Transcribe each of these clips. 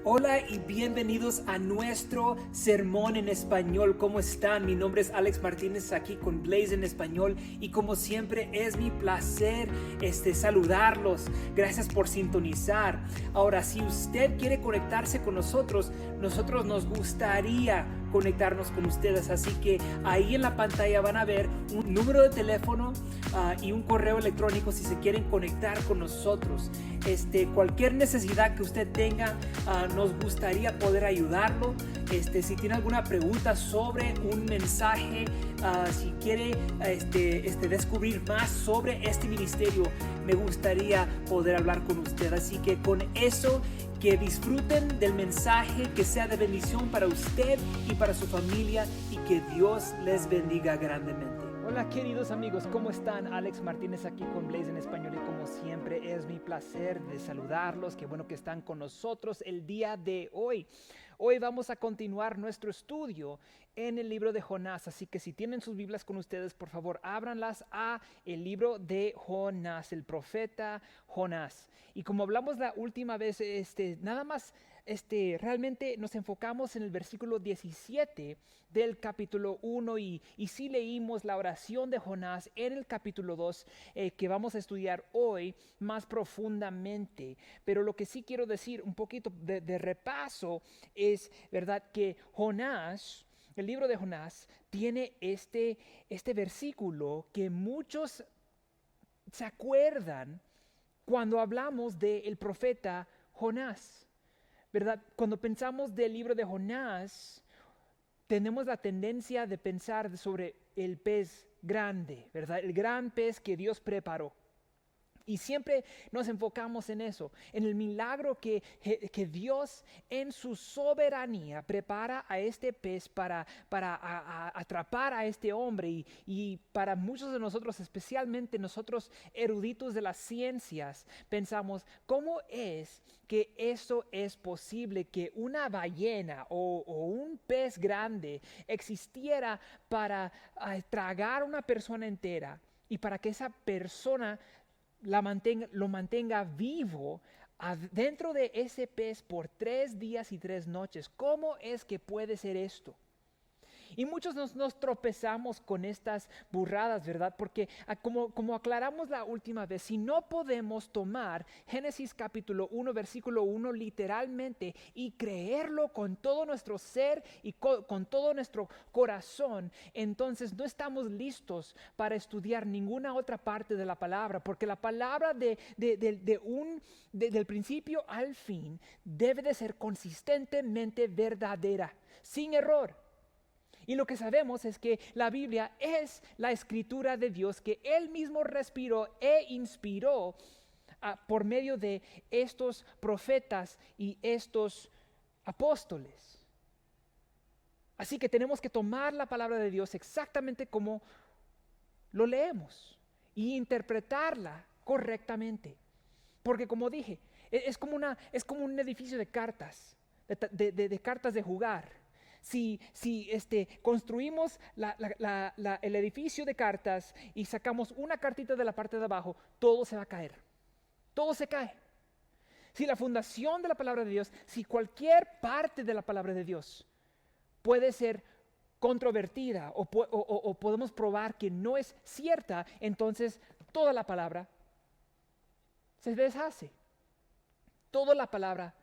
Hola y bienvenidos a nuestro sermón en español. ¿Cómo están? Mi nombre es Alex Martínez aquí con Blaze en español y como siempre es mi placer saludarlos. Gracias por sintonizar. Ahora, si usted quiere conectarse con nosotros nos gustaría conectarnos con ustedes, así que ahí en la pantalla van a ver un número de teléfono y un correo electrónico si se quieren conectar con nosotros. Cualquier necesidad que usted tenga, nos gustaría poder ayudarlo. Si tiene alguna pregunta sobre un mensaje, si quiere descubrir más sobre este ministerio, me gustaría poder hablar con usted. Así que con eso, que disfruten del mensaje, que sea de bendición para usted y para su familia y que Dios les bendiga grandemente. Hola queridos amigos, ¿cómo están? Alex Martínez aquí con Blaze en español y como siempre es mi placer de saludarlos. Qué bueno que están con nosotros el día de hoy. Hoy vamos a continuar nuestro estudio en el libro de Jonás, así que si tienen sus Biblias con ustedes, por favor, ábranlas a el libro de Jonás, el profeta Jonás. Y como hablamos la última vez, nada más realmente nos enfocamos en el versículo 17 del capítulo 1 y sí leímos la oración de Jonás en el capítulo 2 que vamos a estudiar hoy más profundamente. Pero lo que sí quiero decir un poquito de repaso es, ¿verdad?, que Jonás, el libro de Jonás, tiene este versículo que muchos se acuerdan cuando hablamos del profeta Jonás, ¿verdad? Cuando pensamos del libro de Jonás, tenemos la tendencia de pensar sobre el pez grande, ¿verdad? El gran pez que Dios preparó. Y siempre nos enfocamos en eso, en el milagro que Dios en su soberanía prepara a este pez para atrapar a este hombre. Y para muchos de nosotros, especialmente nosotros eruditos de las ciencias, pensamos, ¿cómo es que eso es posible? Que una ballena o un pez grande existiera para tragar a una persona entera y para que esa persona lo mantenga vivo dentro de ese pez por 3 días y 3 noches. ¿Cómo es que puede ser esto? Y muchos nos tropezamos con estas burradas, ¿verdad? Porque como aclaramos la última vez, si no podemos tomar Génesis capítulo 1, versículo 1 literalmente y creerlo con todo nuestro ser y con todo nuestro corazón, entonces no estamos listos para estudiar ninguna otra parte de la palabra, porque la palabra del principio al fin debe de ser consistentemente verdadera, sin error. Y lo que sabemos es que la Biblia es la escritura de Dios que Él mismo respiró e inspiró por medio de estos profetas y estos apóstoles. Así que tenemos que tomar la palabra de Dios exactamente como lo leemos y interpretarla correctamente. Porque como dije, es como un edificio de cartas, de cartas de jugar. Si construimos el edificio de cartas y sacamos una cartita de la parte de abajo, todo se va a caer. Todo se cae. Si la fundación de la palabra de Dios, si cualquier parte de la palabra de Dios puede ser controvertida o podemos probar que no es cierta, entonces toda la palabra se deshace. Toda la palabra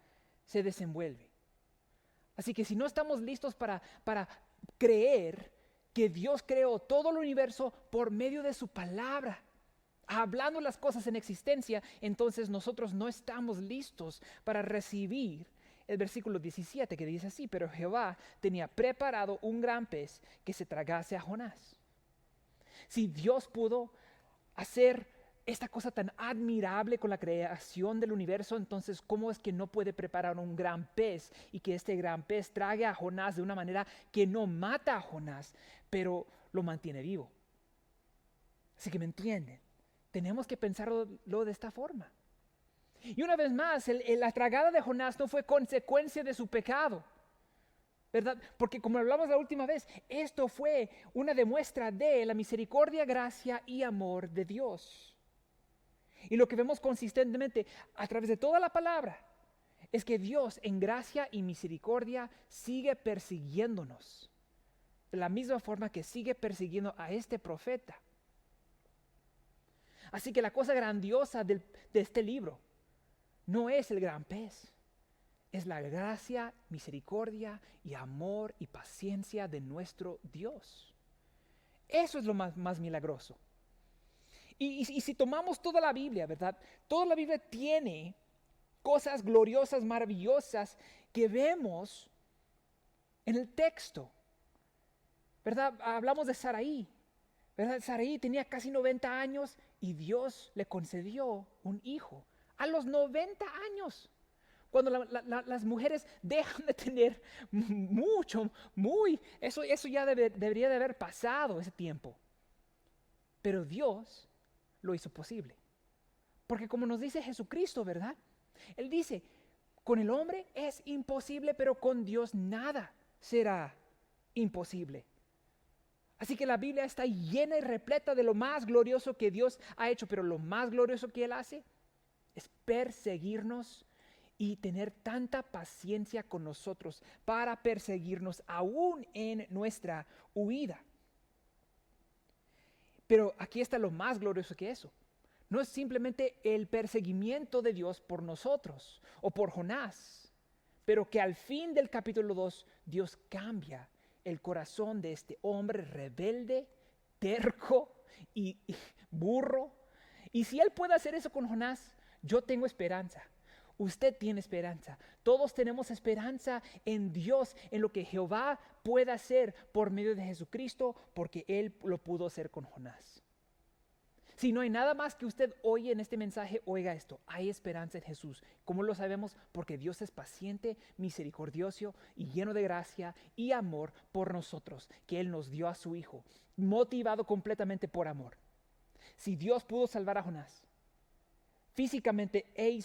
se desenvuelve. Así que si no estamos listos para creer que Dios creó todo el universo por medio de su palabra, hablando las cosas en existencia, entonces nosotros no estamos listos para recibir el versículo 17 que dice así: pero Jehová tenía preparado un gran pez que se tragase a Jonás. Si Dios pudo hacer esta cosa tan admirable con la creación del universo, entonces ¿cómo es que no puede preparar un gran pez y que este gran pez trague a Jonás de una manera que no mata a Jonás, pero lo mantiene vivo? Así que me entienden, tenemos que pensarlo de esta forma. Y una vez más, la tragada de Jonás no fue consecuencia de su pecado, ¿verdad? Porque como hablamos la última vez, esto fue una demuestra de la misericordia, gracia y amor de Dios. Y lo que vemos consistentemente a través de toda la palabra es que Dios en gracia y misericordia sigue persiguiéndonos, de la misma forma que sigue persiguiendo a este profeta. Así que la cosa grandiosa de este libro no es el gran pez, es la gracia, misericordia y amor y paciencia de nuestro Dios. Eso es lo más milagroso. Y si tomamos toda la Biblia, ¿verdad? Toda la Biblia tiene cosas gloriosas, maravillosas que vemos en el texto, ¿verdad? Hablamos de Saraí, ¿verdad? Saraí tenía casi 90 años y Dios le concedió un hijo a los 90 años. Cuando las mujeres dejan de tener eso ya debería de haber pasado ese tiempo. Pero Dios lo hizo posible. Porque como nos dice Jesucristo, ¿verdad? Él dice, con el hombre es imposible, pero con Dios nada será imposible. Así que la Biblia está llena y repleta de lo más glorioso que Dios ha hecho, pero lo más glorioso que Él hace es perseguirnos y tener tanta paciencia con nosotros para perseguirnos aún en nuestra huida. Pero aquí está lo más glorioso que eso. No es simplemente el perseguimiento de Dios por nosotros o por Jonás, pero que al fin del capítulo 2 Dios cambia el corazón de este hombre rebelde, terco y burro. Y si Él puede hacer eso con Jonás, yo tengo esperanza. Usted tiene esperanza. Todos tenemos esperanza en Dios, en lo que Jehová puede hacer por medio de Jesucristo, porque Él lo pudo hacer con Jonás. Si no hay nada más que usted oye en este mensaje, oiga esto: hay esperanza en Jesús. ¿Cómo lo sabemos? Porque Dios es paciente, misericordioso y lleno de gracia y amor por nosotros, que Él nos dio a su Hijo, motivado completamente por amor. Si Dios pudo salvar a Jonás, físicamente e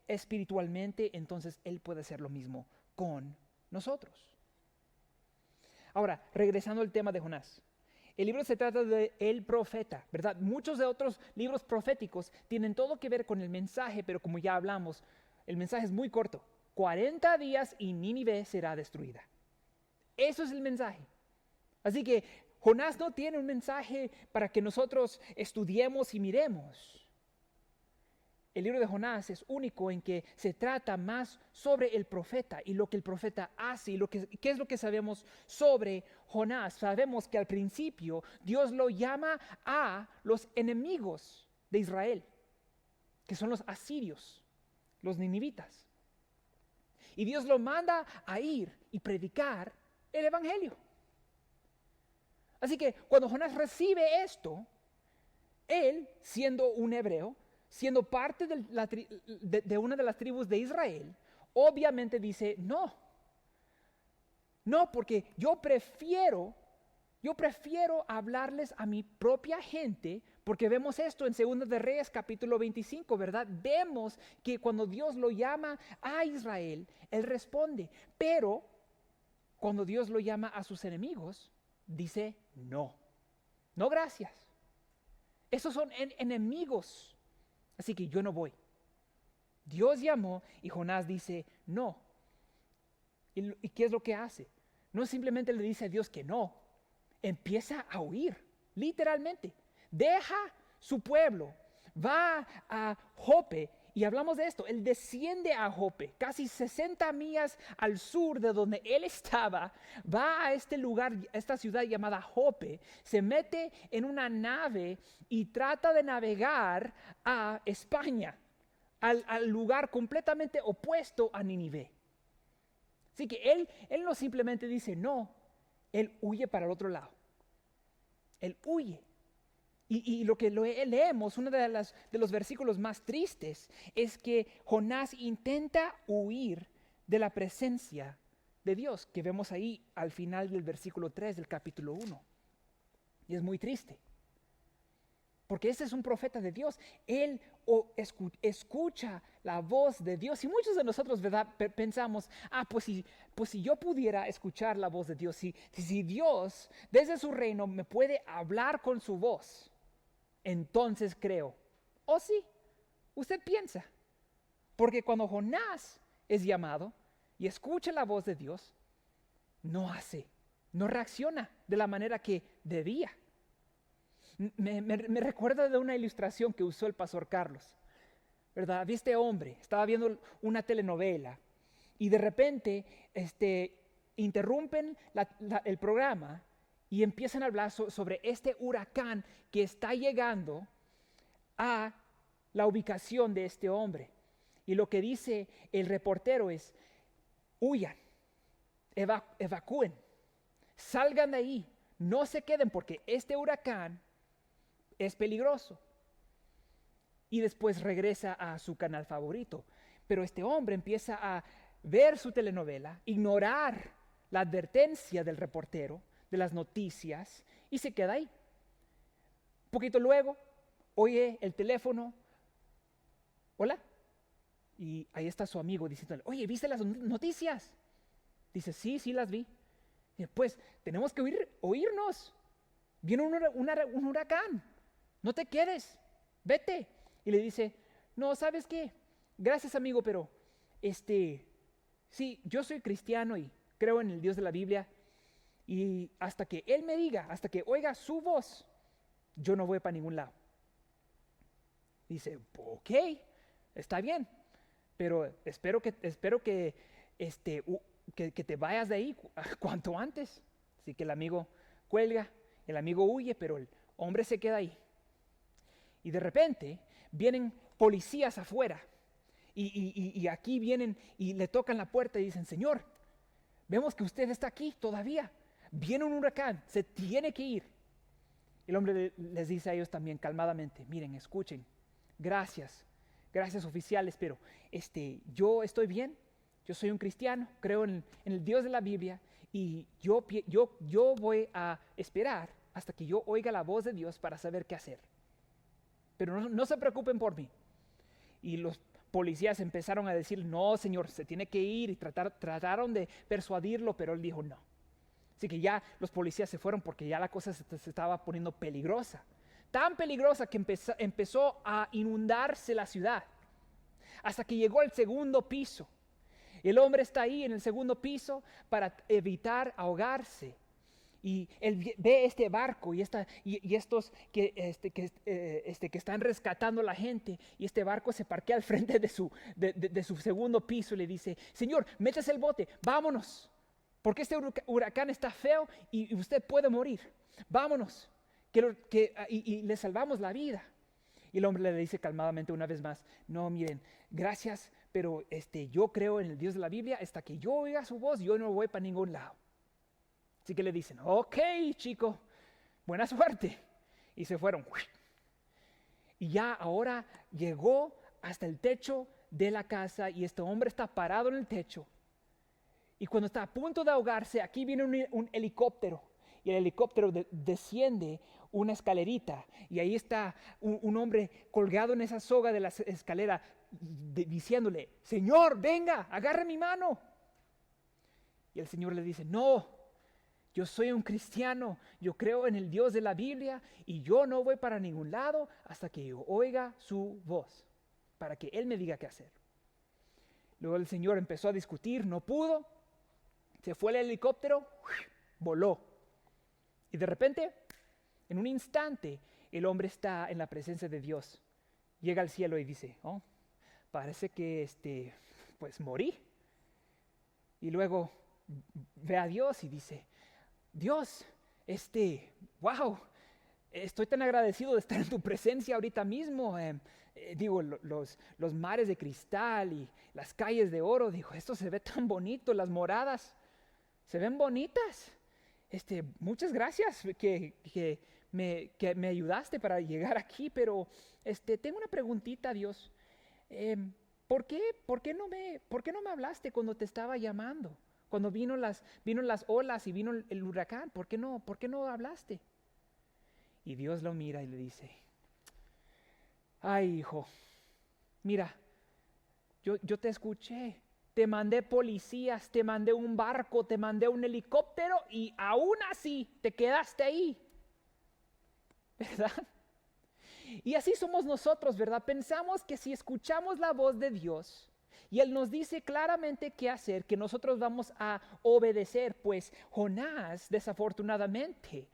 espiritualmente, entonces Él puede hacer lo mismo con nosotros. Ahora, regresando al tema de Jonás. El libro se trata de el profeta, ¿verdad? Muchos de otros libros proféticos tienen todo que ver con el mensaje, pero como ya hablamos, el mensaje es muy corto. 40 días y Nínive será destruida. Eso es el mensaje. Así que Jonás no tiene un mensaje para que nosotros estudiemos y miremos. El libro de Jonás es único en que se trata más sobre el profeta y lo que el profeta hace y qué es lo que sabemos sobre Jonás. Sabemos que al principio Dios lo llama a los enemigos de Israel, que son los asirios, los ninivitas. Y Dios lo manda a ir y predicar el evangelio. Así que cuando Jonás recibe esto, él, siendo un hebreo, siendo parte de una de las tribus de Israel, obviamente dice, no, porque yo prefiero hablarles a mi propia gente, porque vemos esto en 2 de Reyes capítulo 25, ¿verdad? Vemos que cuando Dios lo llama a Israel, Él responde, pero cuando Dios lo llama a sus enemigos, dice, no gracias. Esos son enemigos. Así que yo no voy. Dios llamó y Jonás dice no. ¿Y qué es lo que hace? No simplemente le dice a Dios que no. Empieza a huir, literalmente. Deja su pueblo, va a Jope. Y hablamos de esto, él desciende a Jope, casi 60 millas al sur de donde él estaba, va a este lugar, a esta ciudad llamada Jope, se mete en una nave y trata de navegar a España, al lugar completamente opuesto a Nínive. Así que él no simplemente dice no, él huye para el otro lado. Él huye. Y lo que leemos, uno de los versículos más tristes, es que Jonás intenta huir de la presencia de Dios, que vemos ahí al final del versículo 3 del capítulo 1. Y es muy triste, porque este es un profeta de Dios. Él escucha la voz de Dios. Y muchos de nosotros, ¿verdad?, pensamos, pues si yo pudiera escuchar la voz de Dios, si Dios desde su reino me puede hablar con su voz, entonces creo. Sí, usted piensa. Porque cuando Jonás es llamado y escucha la voz de Dios, no reacciona de la manera que debía. Me recuerda de una ilustración que usó el pastor Carlos, ¿verdad? Este hombre estaba viendo una telenovela y de repente interrumpen el programa y empiezan a hablar sobre este huracán que está llegando a la ubicación de este hombre. Y lo que dice el reportero es: huyan, evacúen, salgan de ahí, no se queden porque este huracán es peligroso. Y después regresa a su canal favorito. Pero este hombre empieza a ver su telenovela, ignorar la advertencia del reportero, de las noticias, y se queda ahí. Un poquito luego, oye el teléfono, hola, y ahí está su amigo diciéndole: oye, ¿viste las noticias? Dice: sí, las vi. Y pues, tenemos que oírnos. Viene un huracán. No te quedes, vete. Y le dice: no, ¿sabes qué? Gracias, amigo, pero sí, yo soy cristiano y creo en el Dios de la Biblia, y hasta que Él me diga, hasta que oiga su voz, yo no voy para ningún lado. Dice: ok, está bien, pero espero que te vayas de ahí cuanto antes. Así que el amigo cuelga, el amigo huye, pero el hombre se queda ahí. Y de repente vienen policías afuera y aquí vienen y le tocan la puerta y dicen: señor, vemos que usted está aquí todavía, viene un huracán, se tiene que ir. El hombre les dice a ellos también calmadamente: miren, escuchen, gracias oficiales, pero yo estoy bien, yo soy un cristiano, creo en el Dios de la Biblia, y yo voy a esperar hasta que yo oiga la voz de Dios para saber qué hacer. Pero no se preocupen por mí. Y los policías empezaron a decir: no, señor, se tiene que ir, y trataron de persuadirlo, pero él dijo no. Así que ya los policías se fueron porque ya la cosa se estaba poniendo peligrosa. Tan peligrosa que empezó a inundarse la ciudad, hasta que llegó al segundo piso. El hombre está ahí en el segundo piso para evitar ahogarse. Y él ve este barco y estos que están rescatando a la gente, y este barco se parquea al frente de su segundo piso y le dice: señor, métase el bote, vámonos, porque este huracán está feo y usted puede morir. Vámonos, y le salvamos la vida. Y el hombre le dice calmadamente una vez más: no, miren, gracias, pero yo creo en el Dios de la Biblia, hasta que yo oiga su voz, yo no voy para ningún lado. Así que le dicen: ok, chico, buena suerte. Y se fueron. Y ya ahora llegó hasta el techo de la casa y este hombre está parado en el techo. Y cuando está a punto de ahogarse, aquí viene un helicóptero. Y el helicóptero desciende una escalerita. Y ahí está un hombre colgado en esa soga de la escalera diciéndole: señor, venga, agarre mi mano. Y el Señor le dice: no, yo soy un cristiano, yo creo en el Dios de la Biblia y yo no voy para ningún lado hasta que yo oiga su voz, para que Él me diga qué hacer. Luego el Señor empezó a discutir, no pudo, se fue el helicóptero, voló. Y de repente, en un instante, el hombre está en la presencia de Dios. Llega al cielo y dice: oh, parece que pues morí. Y luego ve a Dios y dice: Dios, wow, estoy tan agradecido de estar en tu presencia ahorita mismo. Los mares de cristal y las calles de oro, dijo, esto se ve tan bonito, las moradas se ven bonitas. Muchas gracias que me ayudaste para llegar aquí, pero tengo una preguntita, Dios. ¿Por qué no me hablaste cuando te estaba llamando? Cuando vino las olas y vino el huracán, ¿por qué no hablaste? Y Dios lo mira y le dice: ay, hijo, mira, yo te escuché, te mandé policías, te mandé un barco, te mandé un helicóptero y aún así te quedaste ahí, ¿verdad? Y así somos nosotros, ¿verdad? Pensamos que si escuchamos la voz de Dios y Él nos dice claramente qué hacer, que nosotros vamos a obedecer. Pues Jonás, desafortunadamente,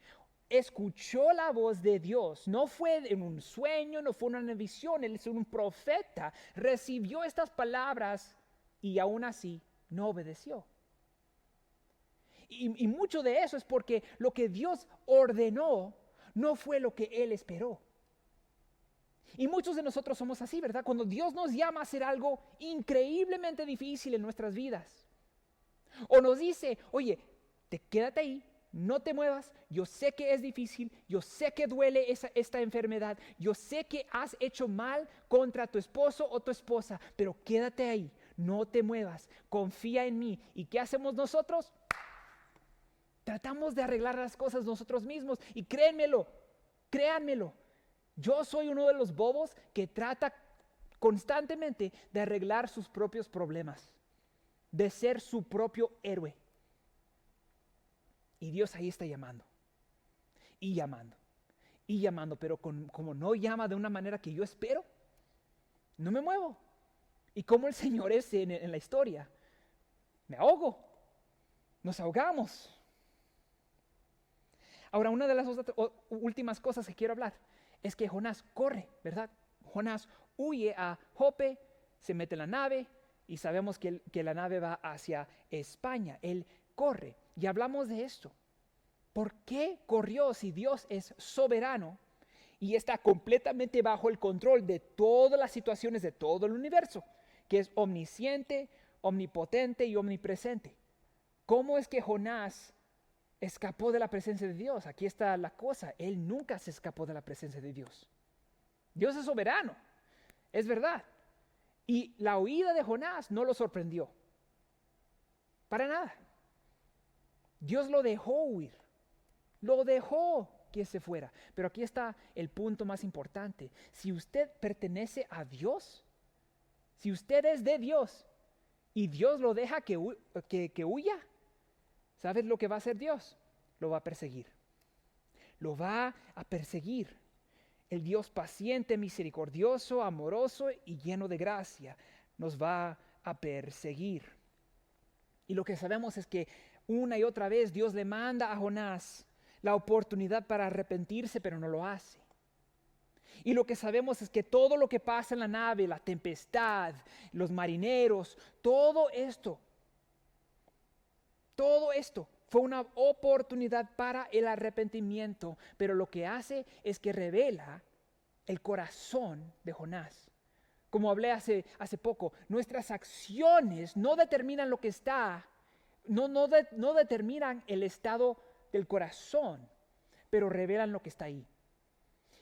escuchó la voz de Dios. No fue en un sueño, no fue en una visión. Él es un profeta. Recibió estas palabras y aún así no obedeció. Y mucho de eso es porque lo que Dios ordenó no fue lo que Él esperó. Y muchos de nosotros somos así, ¿verdad? Cuando Dios nos llama a hacer algo increíblemente difícil en nuestras vidas. O nos dice, oye, quédate ahí, no te muevas, yo sé que es difícil, yo sé que duele esta enfermedad, yo sé que has hecho mal contra tu esposo o tu esposa, pero quédate ahí, no te muevas, confía en mí. ¿Y qué hacemos nosotros? Tratamos de arreglar las cosas nosotros mismos y créanmelo, yo soy uno de los bobos que trata constantemente de arreglar sus propios problemas, de ser su propio héroe. Y Dios ahí está llamando, y llamando, y llamando, pero como no llama de una manera que yo espero, no me muevo. Y como el Señor es en la historia, me ahogo, nos ahogamos. Ahora, una de las últimas cosas que quiero hablar es que Jonás corre, ¿verdad? Jonás huye a Jope, se mete en la nave y sabemos que la nave va hacia España. Él corre y hablamos de esto. ¿Por qué corrió si Dios es soberano y está completamente bajo el control de todas las situaciones de todo el universo, que es omnisciente, omnipotente y omnipresente? ¿Cómo es que Jonás escapó de la presencia de Dios? Aquí está la cosa, él nunca se escapó de la presencia de Dios. Dios es soberano, es verdad. Y la huida de Jonás no lo sorprendió, para nada. Dios lo dejó huir, lo dejó que se fuera. Pero aquí está el punto más importante. Si usted pertenece a Dios, si usted es de Dios y Dios lo deja que huya, ¿sabes lo que va a hacer Dios? Lo va a perseguir. Lo va a perseguir. El Dios paciente, misericordioso, amoroso y lleno de gracia nos va a perseguir. Y lo que sabemos es que una y otra vez Dios le manda a Jonás la oportunidad para arrepentirse, pero no lo hace. Y lo que sabemos es que todo lo que pasa en la nave, la tempestad, los marineros, todo esto fue una oportunidad para el arrepentimiento, pero lo que hace es que revela el corazón de Jonás. Como hablé hace poco, nuestras acciones no determinan lo que está, no determinan el estado del corazón, pero revelan lo que está ahí.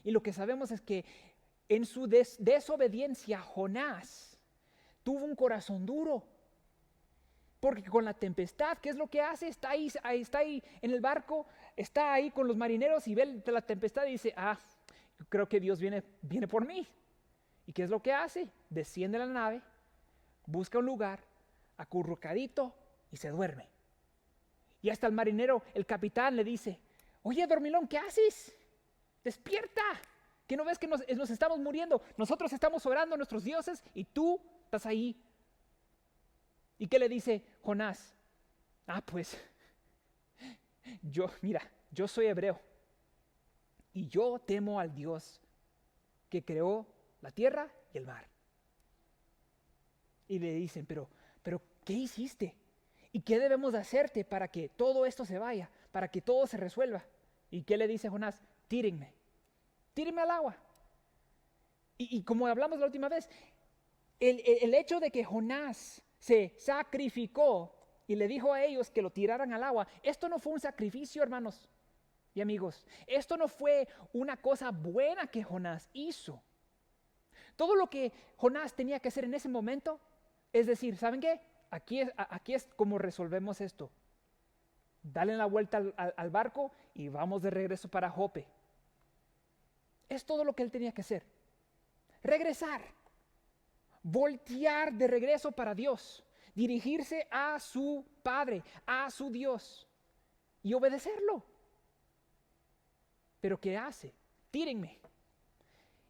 Y lo que sabemos es que en su desobediencia Jonás tuvo un corazón duro. Porque con la tempestad, ¿qué es lo que hace? Está ahí en el barco, está ahí con los marineros y ve la tempestad y dice, yo creo que Dios viene por mí. ¿Y qué es lo que hace? Desciende a la nave, busca un lugar, acurrucadito y se duerme. Y hasta el marinero, el capitán le dice, oye dormilón, ¿qué haces? Despierta, que no ves que nos estamos muriendo, nosotros estamos orando a nuestros dioses y tú estás ahí. ¿Y qué le dice Jonás? Pues, yo soy hebreo y yo temo al Dios que creó la tierra y el mar. Y le dicen, pero ¿qué hiciste? ¿Y qué debemos de hacerte para que todo esto se vaya, para que todo se resuelva? ¿Y qué le dice Jonás? Tírenme al agua. Y como hablamos la última vez, el hecho de que Jonás se sacrificó y le dijo a ellos que lo tiraran al agua, esto no fue un sacrificio, hermanos y amigos. Esto no fue una cosa buena que Jonás hizo. Todo lo que Jonás tenía que hacer en ese momento es decir, ¿saben qué? Aquí es como resolvemos esto. Dale la vuelta al barco y vamos de regreso para Jope. Es todo lo que él tenía que hacer. Regresar. Voltear de regreso para Dios. Dirigirse a su Padre, a su Dios. Y obedecerlo. Pero ¿qué hace? Tírenme.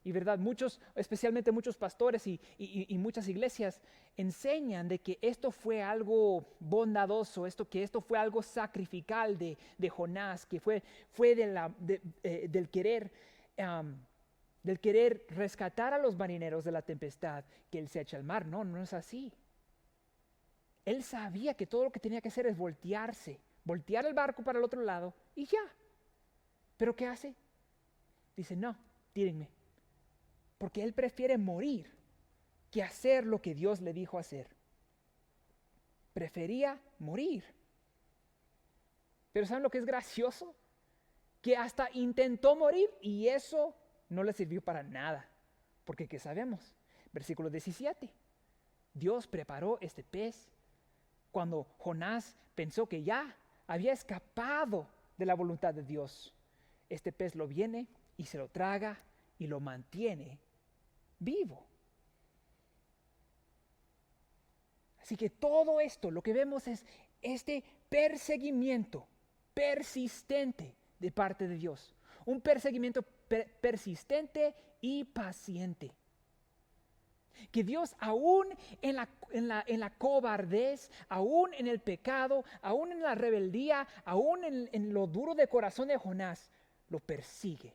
Y verdad, muchos, especialmente muchos pastores y muchas iglesias enseñan de que esto fue algo bondadoso, que esto fue algo sacrificial de Jonás, que fue del querer rescatar a los marineros de la tempestad, que él se echa al mar. No, no es así. Él sabía que todo lo que tenía que hacer es voltear el barco para el otro lado y ya. ¿Pero qué hace? Dice, no, tírenme. Porque él prefiere morir que hacer lo que Dios le dijo hacer. Prefería morir. Pero ¿saben lo que es gracioso? Que hasta intentó morir y eso no le sirvió para nada. Porque ¿qué sabemos? Versículo 17. Dios preparó este pez cuando Jonás pensó que ya había escapado de la voluntad de Dios. Este pez lo viene y se lo traga y lo mantiene vivo. Así que todo esto, lo que vemos es este perseguimiento persistente de parte de Dios. Un perseguimiento persistente y paciente. Que Dios aún en la cobardez, aún en el pecado, aún en la rebeldía, aún en lo duro de corazón de Jonás, lo persigue.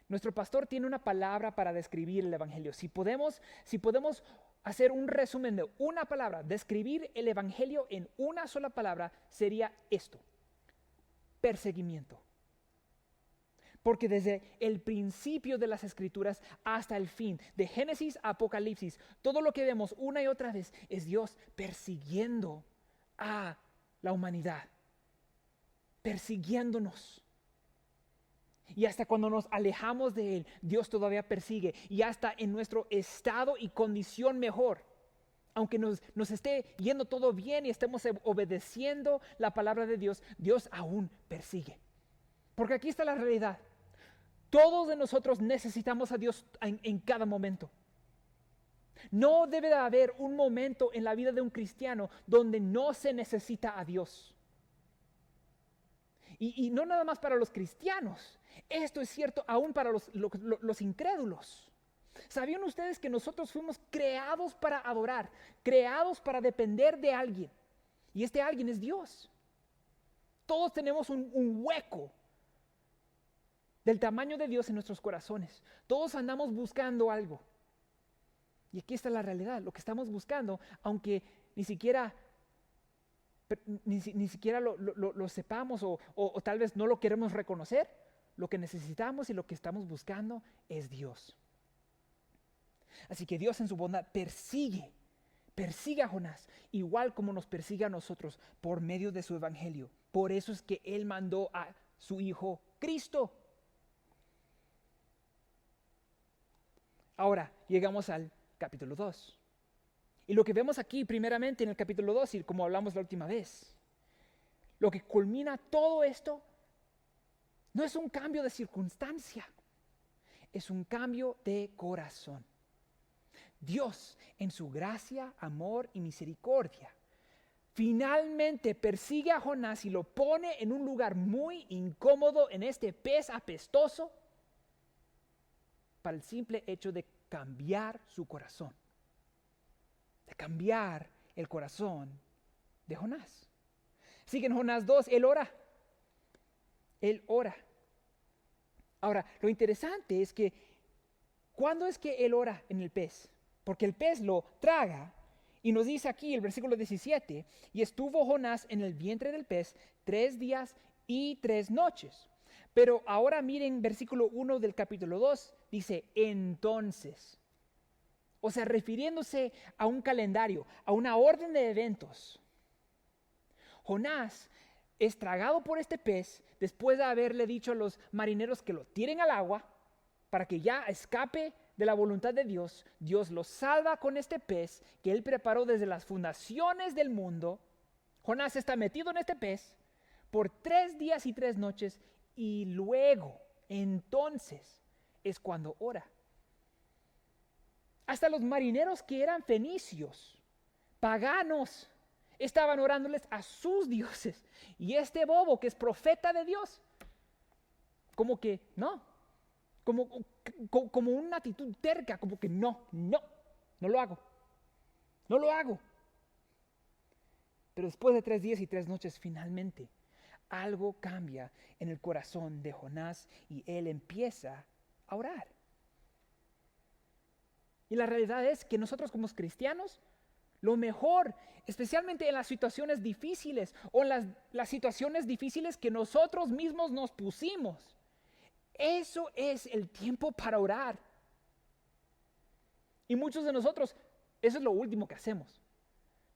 Nuestro pastor tiene una palabra para describir el Evangelio. Si podemos hacer un resumen de una palabra, describir el Evangelio en una sola palabra, sería esto: perseguimiento. Porque desde el principio de las Escrituras hasta el fin, de Génesis a Apocalipsis, todo lo que vemos una y otra vez es Dios persiguiendo a la humanidad, persiguiéndonos. Y hasta cuando nos alejamos de Él, Dios todavía persigue. Y hasta en nuestro estado y condición mejor, aunque nos esté yendo todo bien y estemos obedeciendo la palabra de Dios, Dios aún persigue. Porque aquí está la realidad. Todos de nosotros necesitamos a Dios en cada momento. No debe de haber un momento en la vida de un cristiano donde no se necesita a Dios. Y no nada más para los cristianos. Esto es cierto aún para los incrédulos. ¿Sabían ustedes que nosotros fuimos creados para adorar, creados para depender de alguien? Y este alguien es Dios. Todos tenemos un hueco del tamaño de Dios en nuestros corazones. Todos andamos buscando algo. Y aquí está la realidad, lo que estamos buscando, aunque ni siquiera lo sepamos o tal vez no lo queremos reconocer, lo que necesitamos y lo que estamos buscando es Dios. Así que Dios en su bondad persigue a Jonás, igual como nos persigue a nosotros por medio de su evangelio. Por eso es que Él mandó a su Hijo Cristo. Ahora llegamos al capítulo 2. Y lo que vemos aquí primeramente en el capítulo 2, y como hablamos la última vez, lo que culmina todo esto no es un cambio de circunstancia, es un cambio de corazón. Dios, en su gracia, amor y misericordia, finalmente persigue a Jonás y lo pone en un lugar muy incómodo en este pez apestoso para el simple hecho de cambiar su corazón, de cambiar el corazón de Jonás. Así que en Jonás 2, Él ora. Ahora, lo interesante es que, ¿cuándo es que Él ora en el pez? Porque el pez lo traga, y nos dice aquí el versículo 17, y estuvo Jonás en el vientre del pez 3 días y 3 noches. Pero ahora miren versículo 1 del capítulo 2, dice entonces. O sea, refiriéndose a un calendario, a una orden de eventos. Jonás es tragado por este pez después de haberle dicho a los marineros que lo tiren al agua para que ya escape de la voluntad de Dios. Dios lo salva con este pez que Él preparó desde las fundaciones del mundo. Jonás está metido en este pez por 3 días y 3 noches y luego, entonces, es cuando ora. Hasta los marineros que eran fenicios, paganos, estaban orándoles a sus dioses. Y este bobo que es profeta de Dios, como que no, como una actitud terca, como que no lo hago, no lo hago. Pero después de 3 días y 3 noches, finalmente, algo cambia en el corazón de Jonás y él empieza a orar. Y la realidad es que nosotros como cristianos, lo mejor, especialmente en las situaciones difíciles o en las situaciones difíciles que nosotros mismos nos pusimos, eso es el tiempo para orar. Y muchos de nosotros, eso es lo último que hacemos.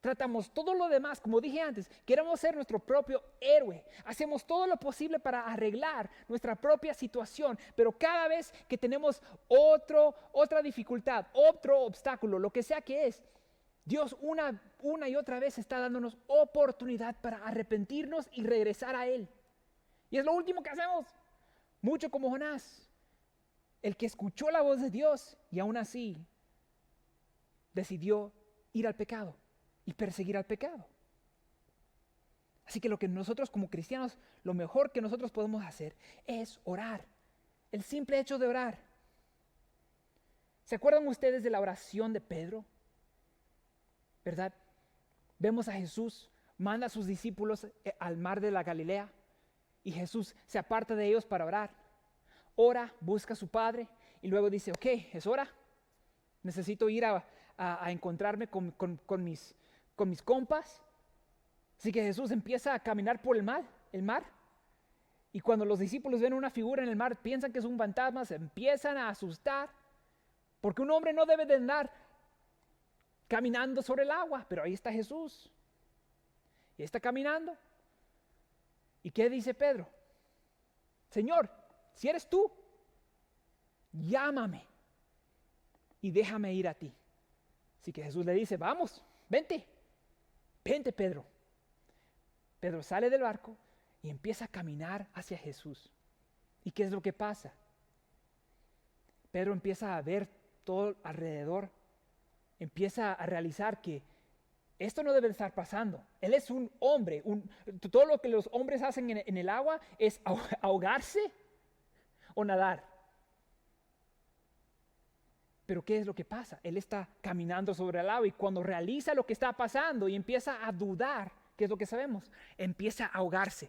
Tratamos todo lo demás, como dije antes, queremos ser nuestro propio héroe. Hacemos todo lo posible para arreglar nuestra propia situación, pero cada vez que tenemos otra dificultad, otro obstáculo, lo que sea que es, Dios una y otra vez está dándonos oportunidad para arrepentirnos y regresar a Él. Y es lo último que hacemos. Mucho como Jonás, el que escuchó la voz de Dios y aún así decidió ir al pecado y perseguir al pecado. Así que lo que nosotros como cristianos, lo mejor que nosotros podemos hacer es orar. El simple hecho de orar. ¿Se acuerdan ustedes de la oración de Pedro? ¿Verdad? Vemos a Jesús, manda a sus discípulos al mar de la Galilea y Jesús se aparta de ellos para orar. Ora, busca a su Padre y luego dice, ok, es hora. Necesito ir a encontrarme con mis compas. Así que Jesús empieza a caminar por el mar. Y cuando los discípulos ven una figura en el mar, piensan que es un fantasma, se empiezan a asustar. Porque un hombre no debe de andar caminando sobre el agua. Pero ahí está Jesús. Y está caminando. ¿Y qué dice Pedro? Señor, si eres tú, llámame y déjame ir a ti. Así que Jesús le dice, vamos, vente Pedro. Pedro sale del barco y empieza a caminar hacia Jesús. ¿Y qué es lo que pasa? Pedro empieza a ver todo alrededor, empieza a realizar que esto no debe estar pasando. Él es un hombre, todo lo que los hombres hacen en el agua es ahogarse o nadar. Pero ¿qué es lo que pasa? Él está caminando sobre el agua y cuando realiza lo que está pasando y empieza a dudar, ¿qué es lo que sabemos? Empieza a ahogarse.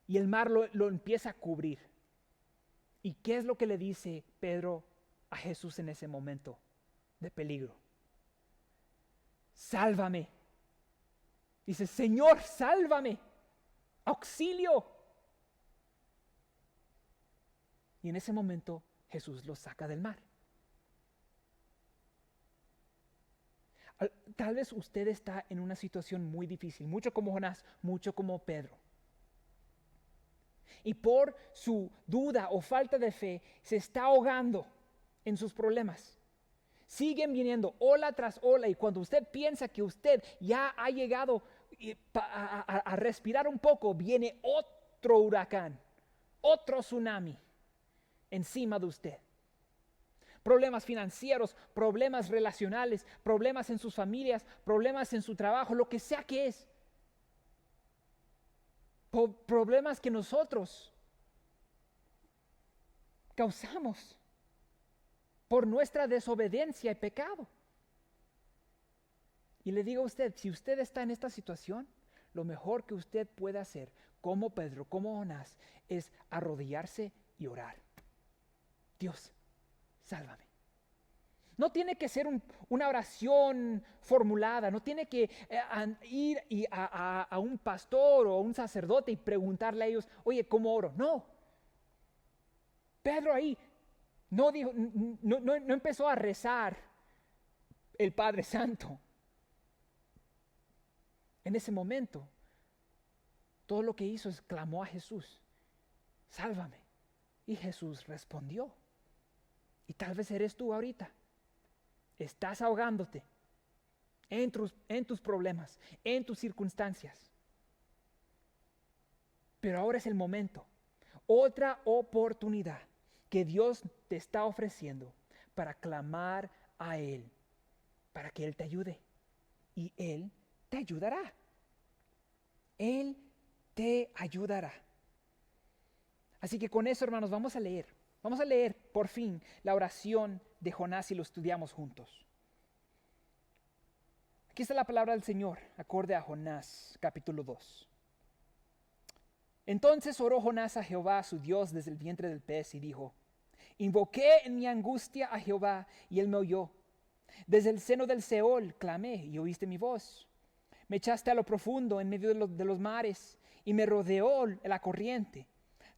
Y el mar lo empieza a cubrir. ¿Y qué es lo que le dice Pedro a Jesús en ese momento de peligro? Sálvame. Dice, Señor, sálvame. Auxilio. Y en ese momento Jesús lo saca del mar. Tal vez usted está en una situación muy difícil, mucho como Jonás, mucho como Pedro. Y por su duda o falta de fe se está ahogando en sus problemas. Siguen viniendo ola tras ola y cuando usted piensa que usted ya ha llegado a respirar un poco, viene otro huracán, otro tsunami encima de usted. Problemas financieros, problemas relacionales, problemas en sus familias, problemas en su trabajo, lo que sea que es. Problemas que nosotros causamos por nuestra desobediencia y pecado. Y le digo a usted, si usted está en esta situación, lo mejor que usted puede hacer, como Pedro, como Jonás, es arrodillarse y orar. Dios, sálvame. No tiene que ser una oración formulada, no tiene que ir a un pastor o a un sacerdote y preguntarle a ellos, oye, ¿cómo oro? No. Pedro ahí no empezó a rezar el Padre Santo. En ese momento, todo lo que hizo es clamó a Jesús, sálvame. Y Jesús respondió. Y tal vez eres tú ahorita. Estás ahogándote en tus problemas, en tus circunstancias. Pero ahora es el momento, otra oportunidad que Dios te está ofreciendo para clamar a Él, para que Él te ayude. Y Él te ayudará. Él te ayudará. Así que con eso, hermanos, vamos a leer. Vamos a leer, por fin, la oración de Jonás y lo estudiamos juntos. Aquí está la palabra del Señor, acorde a Jonás, capítulo 2. Entonces oró Jonás a Jehová, su Dios, desde el vientre del pez, y dijo: Invoqué en mi angustia a Jehová, y él me oyó. Desde el seno del Seol clamé, y oíste mi voz. Me echaste a lo profundo, en medio de los mares, y me rodeó la corriente.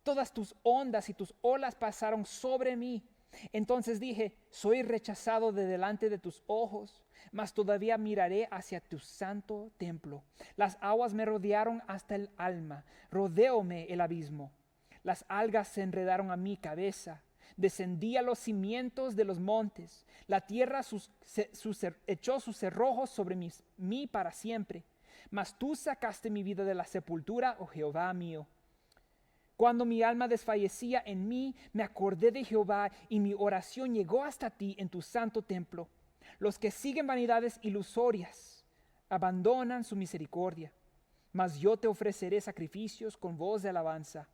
Todas tus ondas y tus olas pasaron sobre mí. Entonces dije: soy rechazado de delante de tus ojos, mas todavía miraré hacia tu santo templo. Las aguas me rodearon hasta el alma, rodeóme el abismo. Las algas se enredaron a mi cabeza. Descendí a los cimientos de los montes. La tierra echó sus cerrojos sobre mí para siempre. Mas tú sacaste mi vida de la sepultura, oh Jehová mío. Cuando mi alma desfallecía en mí, me acordé de Jehová, y mi oración llegó hasta ti en tu santo templo. Los que siguen vanidades ilusorias abandonan su misericordia. Mas yo te ofreceré sacrificios con voz de alabanza.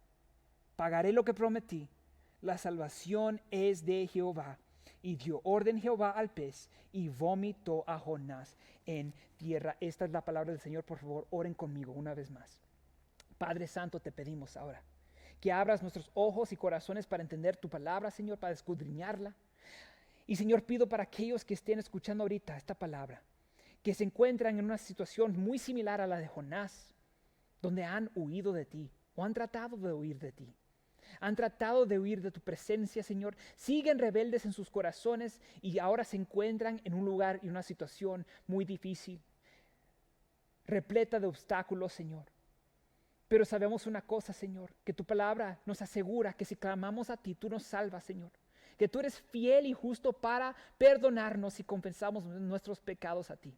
Pagaré lo que prometí. La salvación es de Jehová. Y dio orden Jehová al pez, y vomitó a Jonás en tierra. Esta es la palabra del Señor. Por favor, oren conmigo una vez más. Padre Santo, te pedimos ahora que abras nuestros ojos y corazones para entender tu palabra, Señor, para escudriñarla. Y Señor, pido para aquellos que estén escuchando ahorita esta palabra, que se encuentran en una situación muy similar a la de Jonás, donde han huido de ti o han tratado de huir de ti. Han tratado de huir de tu presencia, Señor. Siguen rebeldes en sus corazones y ahora se encuentran en un lugar y una situación muy difícil, repleta de obstáculos, Señor. Pero sabemos una cosa, Señor, que tu palabra nos asegura que si clamamos a ti, tú nos salvas, Señor. Que tú eres fiel y justo para perdonarnos si confesamos nuestros pecados a ti.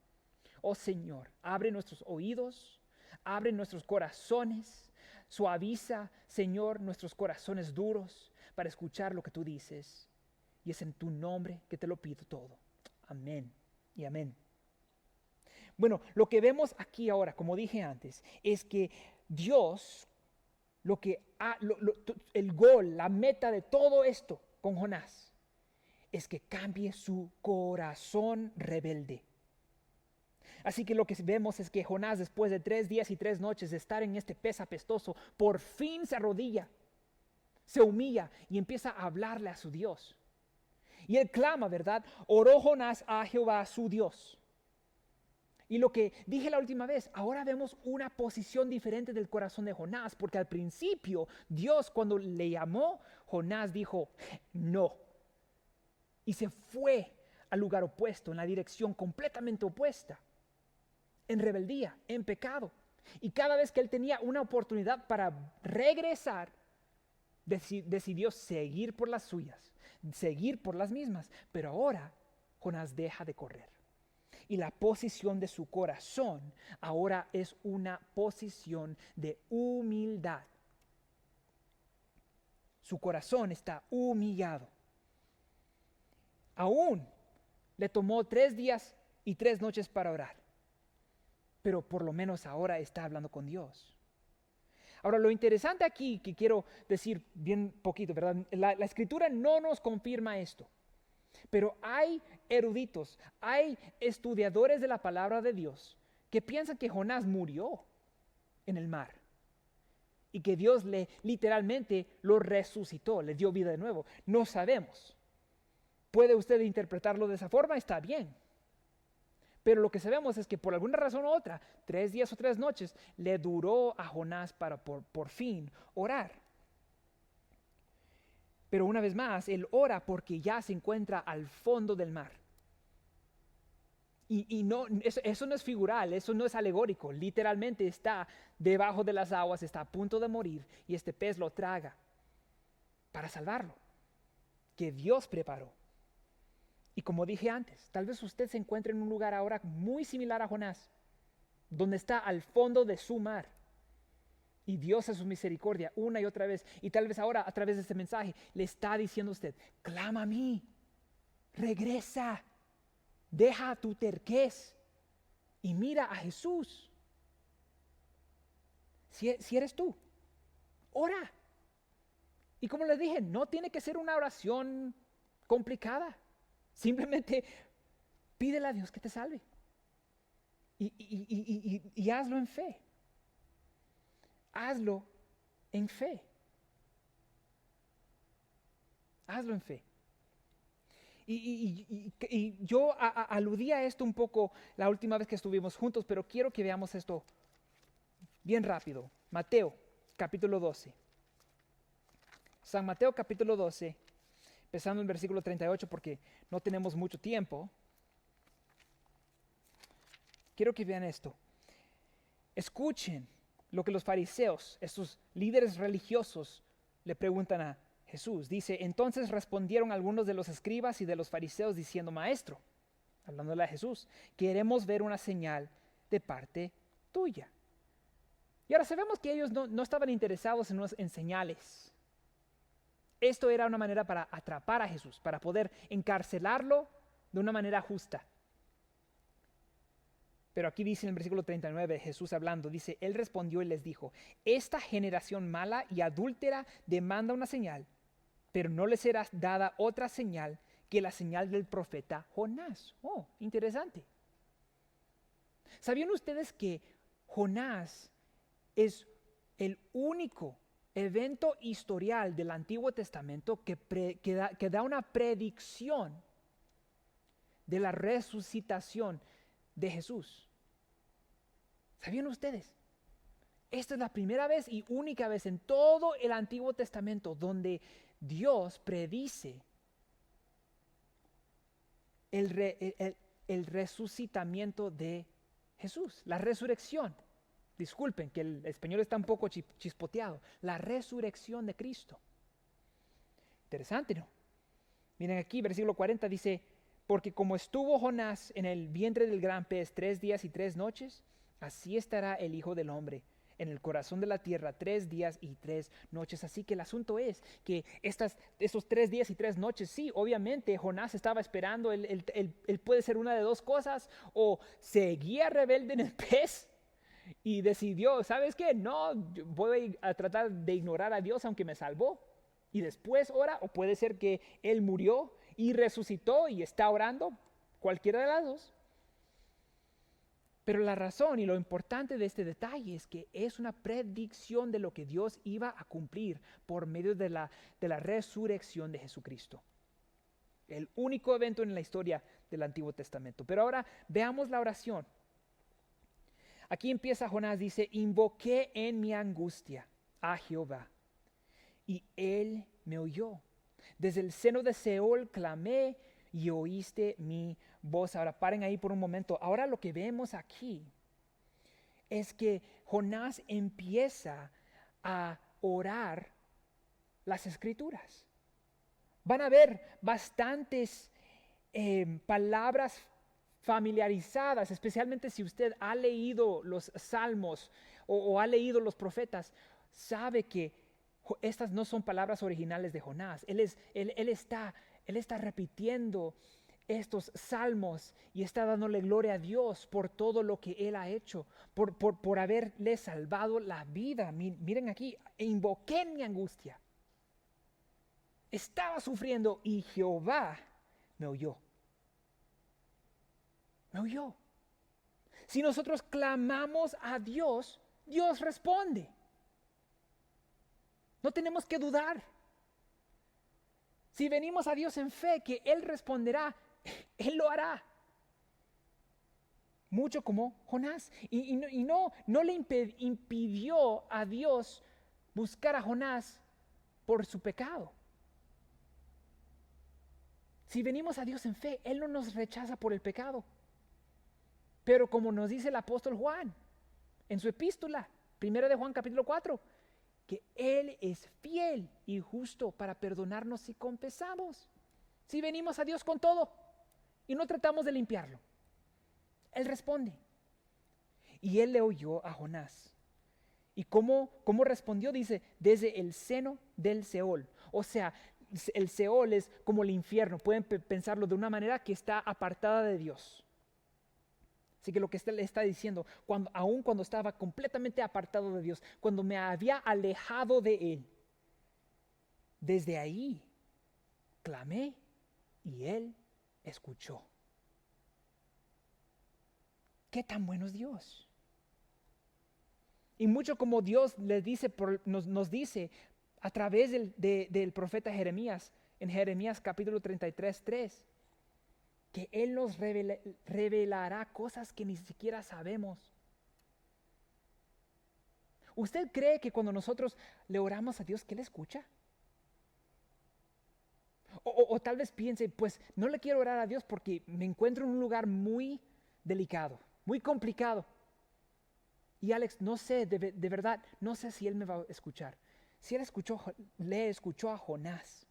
Oh Señor, abre nuestros oídos, abre nuestros corazones, suaviza, Señor, nuestros corazones duros para escuchar lo que tú dices. Y es en tu nombre que te lo pido todo. Amén y amén. Bueno, lo que vemos aquí ahora, como dije antes, es que Dios, el gol, la meta de todo esto con Jonás, es que cambie su corazón rebelde. Así que lo que vemos es que Jonás, después de 3 días y 3 noches de estar en este pez apestoso, por fin se arrodilla, se humilla y empieza a hablarle a su Dios. Y él clama, ¿verdad? Oró Jonás a Jehová, su Dios. Y lo que dije la última vez, ahora vemos una posición diferente del corazón de Jonás, porque al principio Dios, cuando le llamó, Jonás dijo no. Y se fue al lugar opuesto, en la dirección completamente opuesta, en rebeldía, en pecado. Y cada vez que él tenía una oportunidad para regresar, decidió seguir por las suyas, seguir por las mismas. Pero ahora Jonás deja de correr. Y la posición de su corazón ahora es una posición de humildad. Su corazón está humillado. Aún le tomó 3 días y 3 noches para orar. Pero por lo menos ahora está hablando con Dios. Ahora, lo interesante aquí que quiero decir bien poquito, ¿verdad? La Escritura no nos confirma esto. Pero hay eruditos, hay estudiadores de la palabra de Dios que piensan que Jonás murió en el mar y que Dios literalmente lo resucitó, le dio vida de nuevo. No sabemos. ¿Puede usted interpretarlo de esa forma? Está bien. Pero lo que sabemos es que por alguna razón u otra, 3 días o 3 noches, le duró a Jonás para por fin orar. Pero una vez más, él ora porque ya se encuentra al fondo del mar. Y no, eso no es figural, eso no es alegórico. Literalmente está debajo de las aguas, está a punto de morir y este pez lo traga para salvarlo, que Dios preparó. Y como dije antes, tal vez usted se encuentre en un lugar ahora muy similar a Jonás, donde está al fondo de su mar. Y Dios, en su misericordia, una y otra vez, y tal vez ahora a través de este mensaje, le está diciendo a usted: clama a mí, regresa, deja tu terquez y mira a Jesús. Si eres tú, ora, Y como les dije, no tiene que ser una oración complicada. Simplemente pídele a Dios que te salve. Y hazlo en fe. Hazlo en fe. Hazlo en fe. Y yo aludí a esto un poco la última vez que estuvimos juntos, pero quiero que veamos esto bien rápido. Mateo, capítulo 12. San Mateo, capítulo 12, empezando en versículo 38, porque no tenemos mucho tiempo. Quiero que vean esto. Escuchen lo que los fariseos, estos líderes religiosos, le preguntan a Jesús. Dice, entonces respondieron algunos de los escribas y de los fariseos diciendo, Maestro, hablándole a Jesús, queremos ver una señal de parte tuya. Y ahora sabemos que ellos no estaban interesados en señales. Esto era una manera para atrapar a Jesús, para poder encarcelarlo de una manera justa. Pero aquí dice en el versículo 39, Jesús hablando, dice, Él respondió y les dijo, esta generación mala y adúltera demanda una señal, pero no les será dada otra señal que la señal del profeta Jonás. Oh, interesante. ¿Sabían ustedes que Jonás es el único evento historial del Antiguo Testamento que da una predicción de la resucitación de Jesús? ¿Sabían ustedes? Esta es la primera vez y única vez en todo el Antiguo Testamento donde Dios predice el resucitamiento de Jesús, la resurrección. Disculpen que el español está un poco chispoteado. La resurrección de Cristo. Interesante, ¿no? Miren aquí, versículo 40 dice, porque como estuvo Jonás en el vientre del gran pez 3 días y 3 noches, así estará el Hijo del Hombre en el corazón de la tierra 3 días y 3 noches. Así que el asunto es que esos 3 días y 3 noches, sí, obviamente Jonás estaba esperando, él puede ser una de dos cosas, o seguía rebelde en el pez y decidió, ¿sabes qué? No, voy a tratar de ignorar a Dios aunque me salvó. Y después ora, o puede ser que él murió y resucitó y está orando, cualquiera de las dos. Pero la razón y lo importante de este detalle es que es una predicción de lo que Dios iba a cumplir por medio de la resurrección de Jesucristo. El único evento en la historia del Antiguo Testamento. Pero ahora veamos la oración. Aquí empieza Jonás, dice, invoqué en mi angustia a Jehová y él me oyó. Desde el seno de Seol clamé y oíste mi voz. Ahora paren ahí por un momento. Ahora lo que vemos aquí es que Jonás empieza a orar las escrituras. Van a ver bastantes palabras familiarizadas, especialmente si usted ha leído los salmos o ha leído los profetas, sabe que estas no son palabras originales de Jonás. Él está repitiendo estos salmos y está dándole gloria a Dios por todo lo que Él ha hecho, por haberle salvado la vida. Miren aquí, invoqué en mi angustia. Estaba sufriendo y Jehová me oyó. Me oyó. Si nosotros clamamos a Dios, Dios responde. No tenemos que dudar. Si venimos a Dios en fe, que Él responderá, Él lo hará. Mucho como Jonás. Y no le impidió a Dios buscar a Jonás por su pecado. Si venimos a Dios en fe, Él no nos rechaza por el pecado. Pero como nos dice el apóstol Juan en su epístola, 1 de Juan capítulo 4, que Él es fiel y justo para perdonarnos si confesamos. Si venimos a Dios con todo y no tratamos de limpiarlo. Él responde. Y Él le oyó a Jonás. ¿Y cómo respondió? Dice, desde el seno del Seol. O sea, el Seol es como el infierno. Pueden pensarlo de una manera que está apartada de Dios. Así que lo que le está diciendo, aun cuando estaba completamente apartado de Dios, cuando me había alejado de Él, desde ahí clamé y Él escuchó. ¿Qué tan bueno es Dios? Y mucho como Dios les dice, nos dice a través del profeta Jeremías, en Jeremías capítulo 33:3, que Él nos revelará cosas que ni siquiera sabemos. ¿Usted cree que cuando nosotros le oramos a Dios, que Él escucha? O tal vez piense, pues no le quiero orar a Dios porque me encuentro en un lugar muy delicado, muy complicado. Y Alex, no sé, de verdad, no sé si Él me va a escuchar. Si Él le escuchó a Jonás,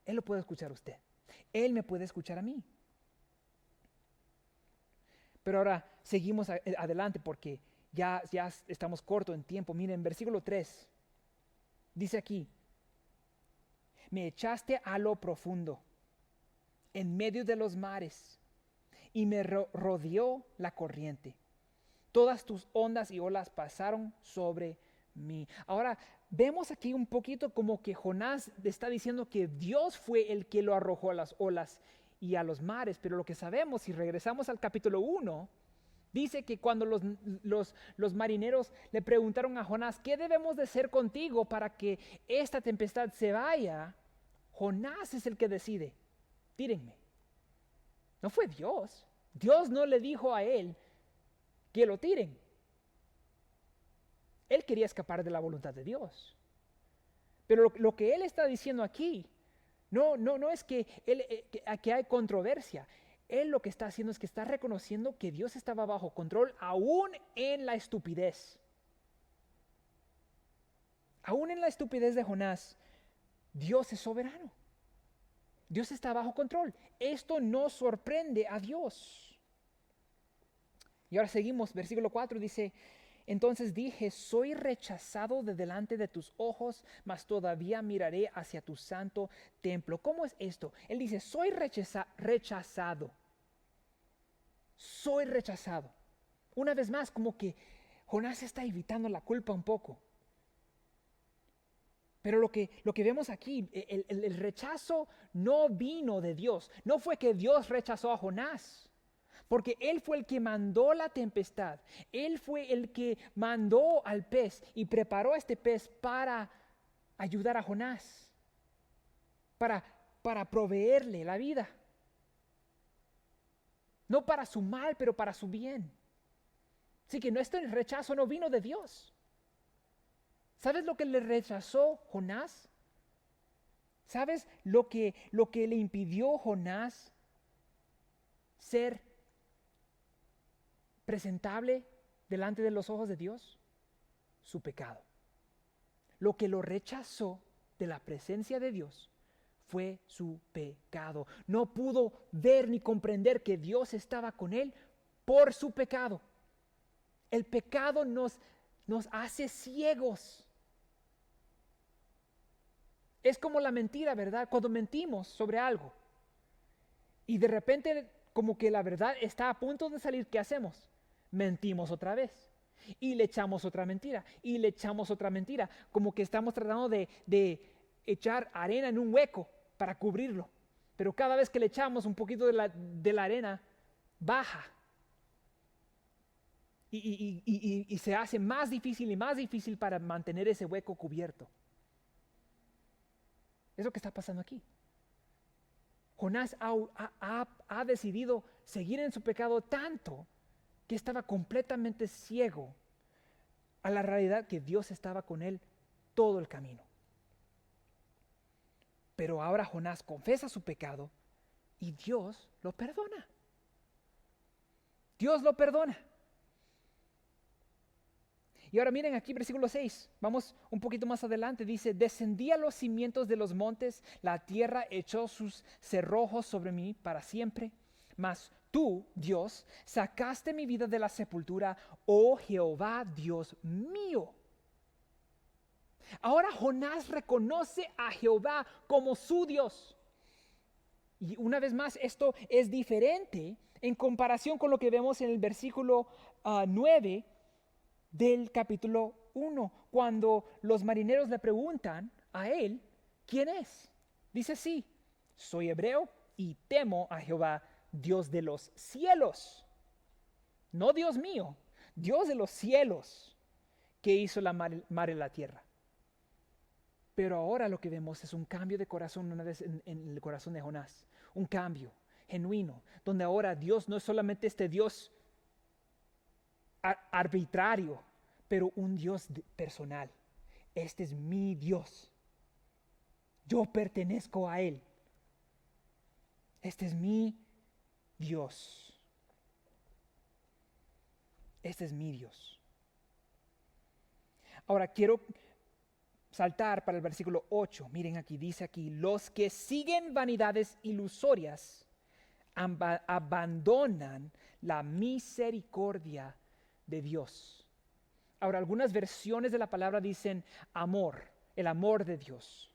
Él lo puede escuchar a usted. Él me puede escuchar a mí. Pero ahora seguimos adelante porque ya estamos cortos en tiempo. Miren, versículo 3, dice aquí: me echaste a lo profundo, en medio de los mares, y me rodeó la corriente. Todas tus ondas y olas pasaron sobre mí. Ahora, vemos aquí un poquito como que Jonás está diciendo que Dios fue el que lo arrojó a las olas y a los mares. Pero lo que sabemos, si regresamos al capítulo 1, dice que cuando los marineros le preguntaron a Jonás, ¿qué debemos de hacer contigo para que esta tempestad se vaya? Jonás es el que decide, tírenme. No fue Dios. Dios no le dijo a él que lo tiren. Él quería escapar de la voluntad de Dios. Pero lo que él está diciendo aquí, no es que hay controversia. Él lo que está haciendo es que está reconociendo que Dios estaba bajo control aún en la estupidez. Aún en la estupidez de Jonás, Dios es soberano. Dios está bajo control. Esto no sorprende a Dios. Y ahora seguimos, versículo 4 dice: entonces dije, soy rechazado de delante de tus ojos, mas todavía miraré hacia tu santo templo. ¿Cómo es esto? Él dice, soy rechazado. Soy rechazado. Una vez más, como que Jonás está evitando la culpa un poco. Pero lo que vemos aquí, el rechazo no vino de Dios. No fue que Dios rechazó a Jonás. Porque Él fue el que mandó la tempestad. Él fue el que mandó al pez y preparó a este pez para ayudar a Jonás. Para proveerle la vida. No para su mal, pero para su bien. Así que nuestro rechazo no vino de Dios. ¿Sabes lo que le rechazó Jonás? ¿Sabes lo que le impidió Jonás ser presentable delante de los ojos de Dios? Su pecado. Lo que lo rechazó de la presencia de Dios fue su pecado. No pudo ver ni comprender que Dios estaba con él por su pecado. El pecado nos hace ciegos. Es como la mentira, ¿verdad? Cuando mentimos sobre algo y de repente como que la verdad está a punto de salir, ¿qué hacemos? Mentimos otra vez y le echamos otra mentira y le echamos otra mentira, como que estamos tratando de echar arena en un hueco para cubrirlo, pero cada vez que le echamos un poquito de la arena baja y se hace más difícil y más difícil para mantener ese hueco cubierto. Es lo que está pasando aquí. Jonás ha decidido seguir en su pecado tanto que estaba completamente ciego a la realidad que Dios estaba con él todo el camino. Pero ahora Jonás confiesa su pecado y Dios lo perdona. Dios lo perdona. Y ahora miren aquí versículo 6, vamos un poquito más adelante, dice, descendí a los cimientos de los montes, la tierra echó sus cerrojos sobre mí para siempre, mas tú, Dios, sacaste mi vida de la sepultura, oh Jehová, Dios mío. Ahora Jonás reconoce a Jehová como su Dios. Y una vez más, esto es diferente en comparación con lo que vemos en el versículo 9, del capítulo 1, cuando los marineros le preguntan a él ¿quién es? Dice sí, soy hebreo y temo a Jehová, Dios de los cielos. No Dios mío, Dios de los cielos, que hizo la mar y la tierra. Pero ahora lo que vemos es un cambio de corazón una vez en el corazón de Jonás. Un cambio genuino, donde ahora Dios no es solamente este Dios arbitrario, pero un Dios personal. Este es mi Dios. Yo pertenezco a Él. Este es mi Dios. Este es mi Dios. Ahora quiero saltar para el versículo 8. Miren aquí, dice aquí, los que siguen vanidades ilusorias abandonan la misericordia de Dios. Ahora, algunas versiones de la palabra dicen amor, el amor de Dios.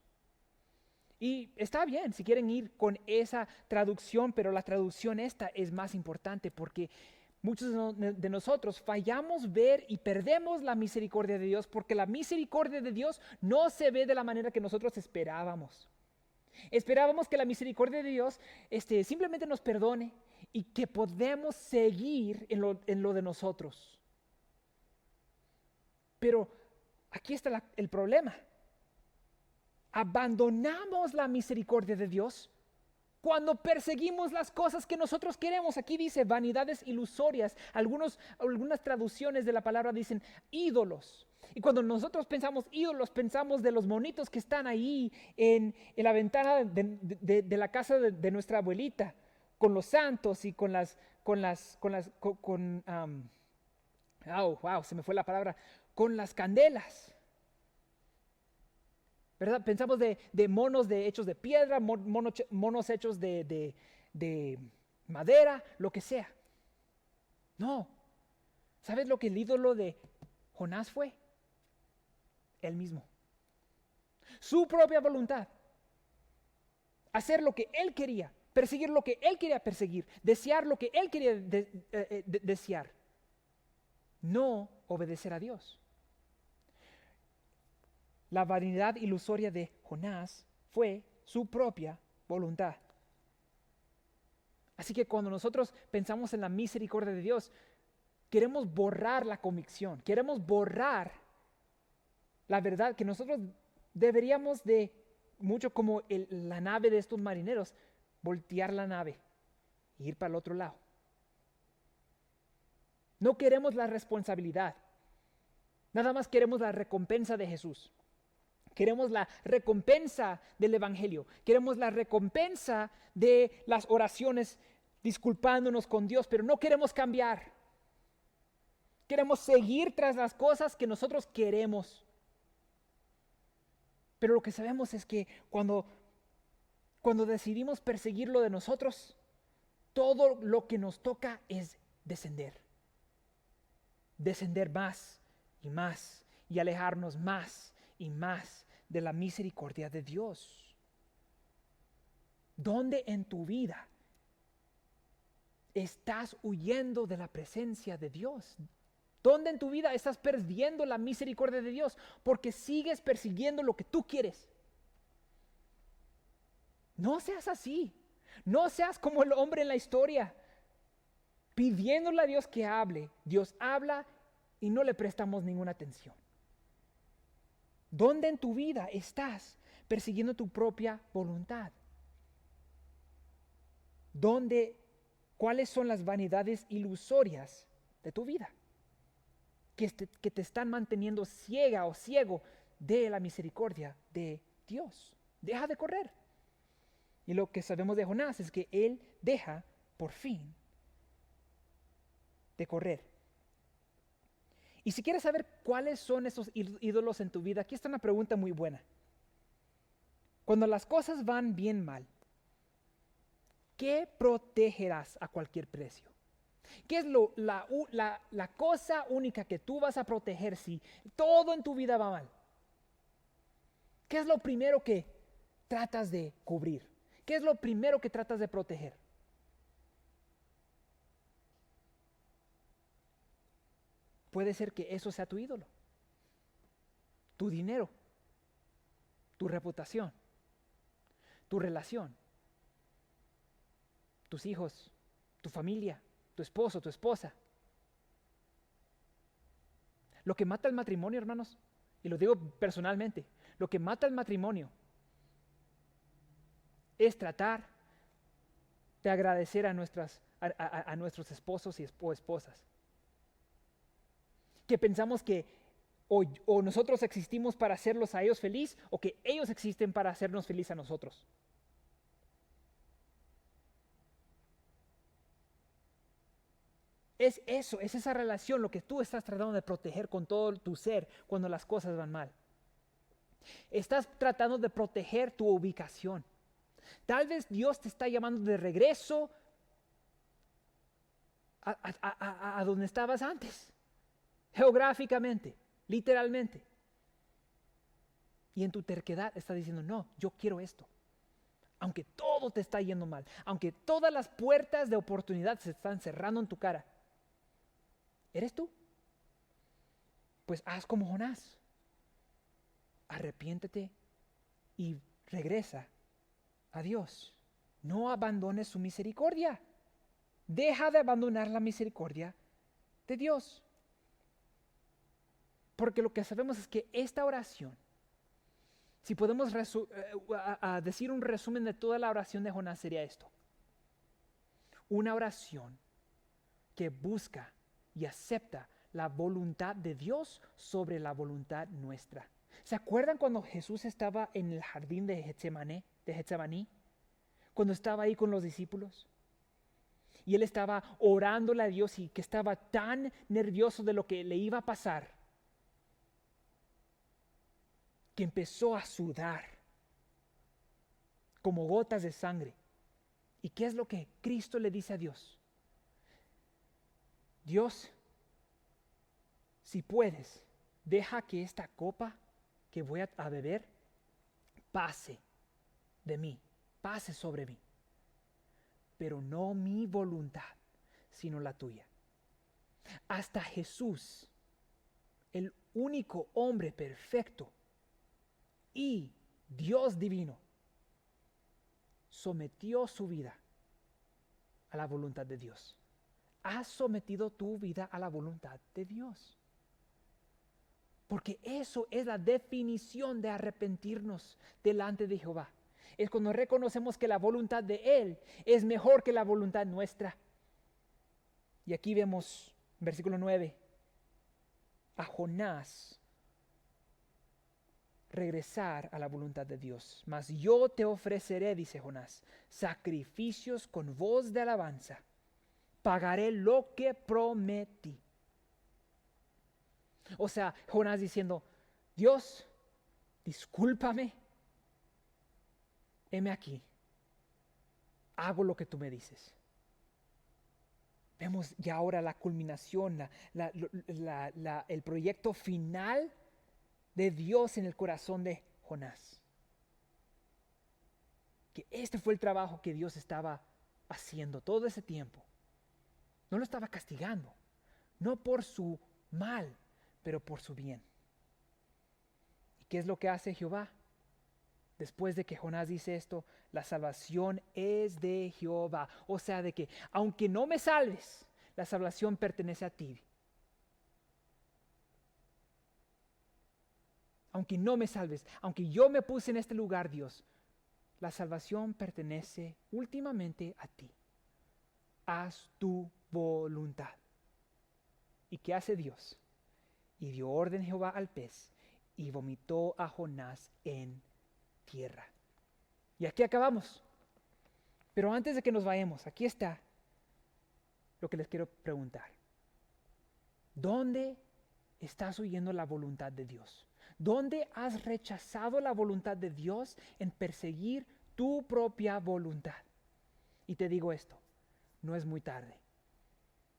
Y está bien si quieren ir con esa traducción, pero la traducción esta es más importante porque muchos de nosotros fallamos ver y perdemos la misericordia de Dios porque la misericordia de Dios no se ve de la manera que nosotros esperábamos. Esperábamos que la misericordia de Dios simplemente nos perdone y que podemos seguir en lo de nosotros. Pero aquí está el problema. Abandonamos la misericordia de Dios cuando perseguimos las cosas que nosotros queremos. Aquí dice vanidades ilusorias. Algunas traducciones de la palabra dicen ídolos. Y cuando nosotros pensamos ídolos, pensamos de los monitos que están ahí en la ventana de la casa de nuestra abuelita, con los santos y se me fue la palabra, con las candelas. ¿Verdad? Pensamos de monos hechos de piedra, monos hechos de madera, lo que sea. No. ¿Sabes lo que el ídolo de Jonás fue? Él mismo. Su propia voluntad. Hacer lo que él quería, perseguir lo que él quería perseguir, desear lo que él quería desear. No obedecer a Dios. La vanidad ilusoria de Jonás fue su propia voluntad. Así que cuando nosotros pensamos en la misericordia de Dios, queremos borrar la convicción, queremos borrar la verdad que nosotros deberíamos de, mucho como la nave de estos marineros, voltear la nave e ir para el otro lado. No queremos la responsabilidad, nada más queremos la recompensa de Jesús. Queremos la recompensa del Evangelio. Queremos la recompensa de las oraciones disculpándonos con Dios, pero no queremos cambiar. Queremos seguir tras las cosas que nosotros queremos. Pero lo que sabemos es que cuando decidimos perseguir lo de nosotros, todo lo que nos toca es descender. Descender más y alejarnos más y más de la misericordia de Dios. ¿Dónde en tu vida estás huyendo de la presencia de Dios? ¿Dónde en tu vida estás perdiendo la misericordia de Dios? Porque sigues persiguiendo lo que tú quieres. No seas así. No seas como el hombre en la historia, pidiéndole a Dios que hable. Dios habla y no le prestamos ninguna atención. ¿Dónde en tu vida estás persiguiendo tu propia voluntad? ¿Cuáles son las vanidades ilusorias de tu vida que te están manteniendo ciega o ciego de la misericordia de Dios? Deja de correr. Y lo que sabemos de Jonás es que él deja por fin de correr. Y si quieres saber cuáles son esos ídolos en tu vida, aquí está una pregunta muy buena. Cuando las cosas van bien mal, ¿qué protegerás a cualquier precio? ¿Qué es la cosa única que tú vas a proteger si todo en tu vida va mal? ¿Qué es lo primero que tratas de cubrir? ¿Qué es lo primero que tratas de proteger? Puede ser que eso sea tu ídolo, tu dinero, tu reputación, tu relación, tus hijos, tu familia, tu esposo, tu esposa. Lo que mata el matrimonio, hermanos, y lo digo personalmente, lo que mata el matrimonio es tratar de agradecer a nuestros esposos o esposas. Que pensamos que o nosotros existimos para hacerlos a ellos feliz, o que ellos existen para hacernos feliz a nosotros. Es eso, es esa relación lo que tú estás tratando de proteger con todo tu ser cuando las cosas van mal. Estás tratando de proteger tu ubicación. Tal vez Dios te está llamando de regreso a donde estabas antes, geográficamente, literalmente. Y en tu terquedad estás diciendo, no, yo quiero esto. Aunque todo te está yendo mal, aunque todas las puertas de oportunidad se están cerrando en tu cara. ¿Eres tú? Pues haz como Jonás. Arrepiéntete y regresa a Dios. No abandones su misericordia. Deja de abandonar la misericordia de Dios. Porque lo que sabemos es que esta oración, si podemos decir un resumen de toda la oración de Jonás, sería esto. Una oración que busca y acepta la voluntad de Dios sobre la voluntad nuestra. ¿Se acuerdan cuando Jesús estaba en el jardín de Getsemaní? Cuando estaba ahí con los discípulos. Y él estaba orándole a Dios y que estaba tan nervioso de lo que le iba a pasar, que empezó a sudar como gotas de sangre. ¿Y qué es lo que Cristo le dice a Dios? Dios, si puedes, deja que esta copa que voy a beber pase de mí, pase sobre mí. Pero no mi voluntad, sino la tuya. Hasta Jesús, el único hombre perfecto y Dios divino, sometió su vida a la voluntad de Dios. ¿Has sometido tu vida a la voluntad de Dios? Porque eso es la definición de arrepentirnos delante de Jehová. Es cuando reconocemos que la voluntad de Él es mejor que la voluntad nuestra. Y aquí vemos, versículo 9, a Jonás regresar a la voluntad de Dios. Mas yo te ofreceré, dice Jonás, sacrificios con voz de alabanza. Pagaré lo que prometí. O sea, Jonás diciendo, Dios, discúlpame. Heme aquí. Hago lo que tú me dices. Vemos ya ahora la culminación, el proyecto final de Dios en el corazón de Jonás. Que este fue el trabajo que Dios estaba haciendo todo ese tiempo. No lo estaba castigando, no por su mal, pero por su bien. ¿Y qué es lo que hace Jehová? Después de que Jonás dice esto, la salvación es de Jehová. O sea, de que aunque no me salves, la salvación pertenece a ti. Aunque no me salves, aunque yo me puse en este lugar, Dios, la salvación pertenece últimamente a ti. Haz tu voluntad. ¿Y qué hace Dios? Y dio orden Jehová al pez y vomitó a Jonás en tierra. Y aquí acabamos. Pero antes de que nos vayamos, aquí está lo que les quiero preguntar. ¿Dónde estás oyendo la voluntad de Dios? ¿Dónde has rechazado la voluntad de Dios en perseguir tu propia voluntad? Y te digo esto, no es muy tarde.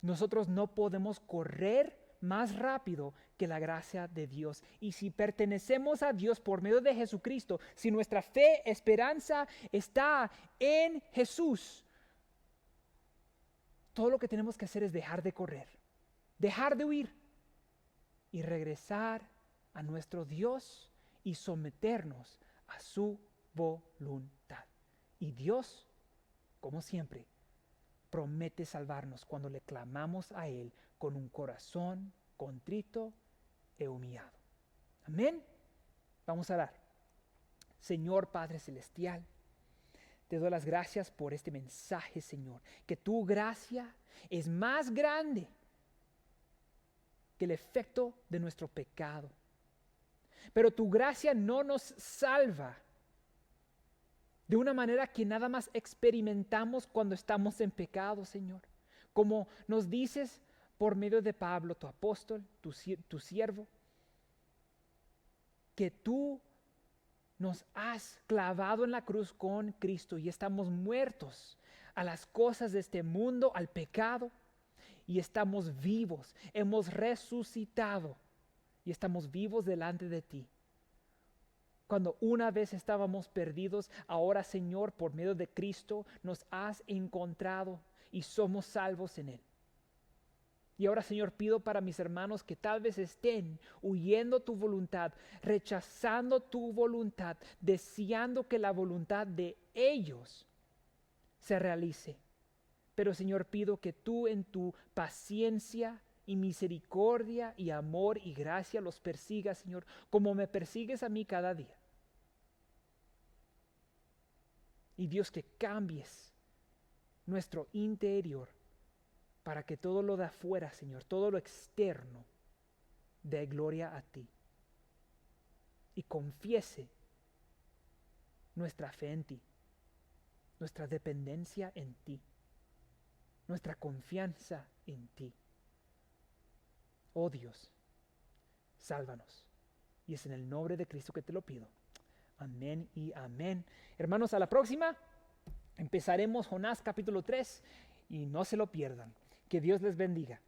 Nosotros no podemos correr más rápido que la gracia de Dios. Y si pertenecemos a Dios por medio de Jesucristo, si nuestra fe, esperanza está en Jesús, todo lo que tenemos que hacer es dejar de correr, dejar de huir y regresar a nuestro Dios y someternos a su voluntad. Y Dios, como siempre, promete salvarnos cuando le clamamos a Él con un corazón contrito e humillado. Amén. Vamos a orar. Señor Padre Celestial, te doy las gracias por este mensaje, Señor, que tu gracia es más grande que el efecto de nuestro pecado. Pero tu gracia no nos salva de una manera que nada más experimentamos cuando estamos en pecado, Señor. Como nos dices por medio de Pablo, tu apóstol, tu siervo, que tú nos has clavado en la cruz con Cristo y estamos muertos a las cosas de este mundo, al pecado, y estamos vivos, hemos resucitado y estamos vivos delante de ti. Cuando una vez estábamos perdidos, ahora, Señor, por medio de Cristo, nos has encontrado y somos salvos en Él. Y ahora, Señor, pido para mis hermanos que tal vez estén huyendo tu voluntad, rechazando tu voluntad, deseando que la voluntad de ellos se realice. Pero, Señor, pido que tú en tu paciencia y misericordia y amor y gracia los persigas, Señor, como me persigues a mí cada día. Y Dios, que cambies nuestro interior para que todo lo de afuera, Señor, todo lo externo, dé gloria a ti. Y confiese nuestra fe en ti, nuestra dependencia en ti, nuestra confianza en ti. Oh Dios, sálvanos. Y es en el nombre de Cristo que te lo pido. Amén y amén. Hermanos, a la próxima empezaremos Jonás capítulo 3 y no se lo pierdan. Que Dios les bendiga.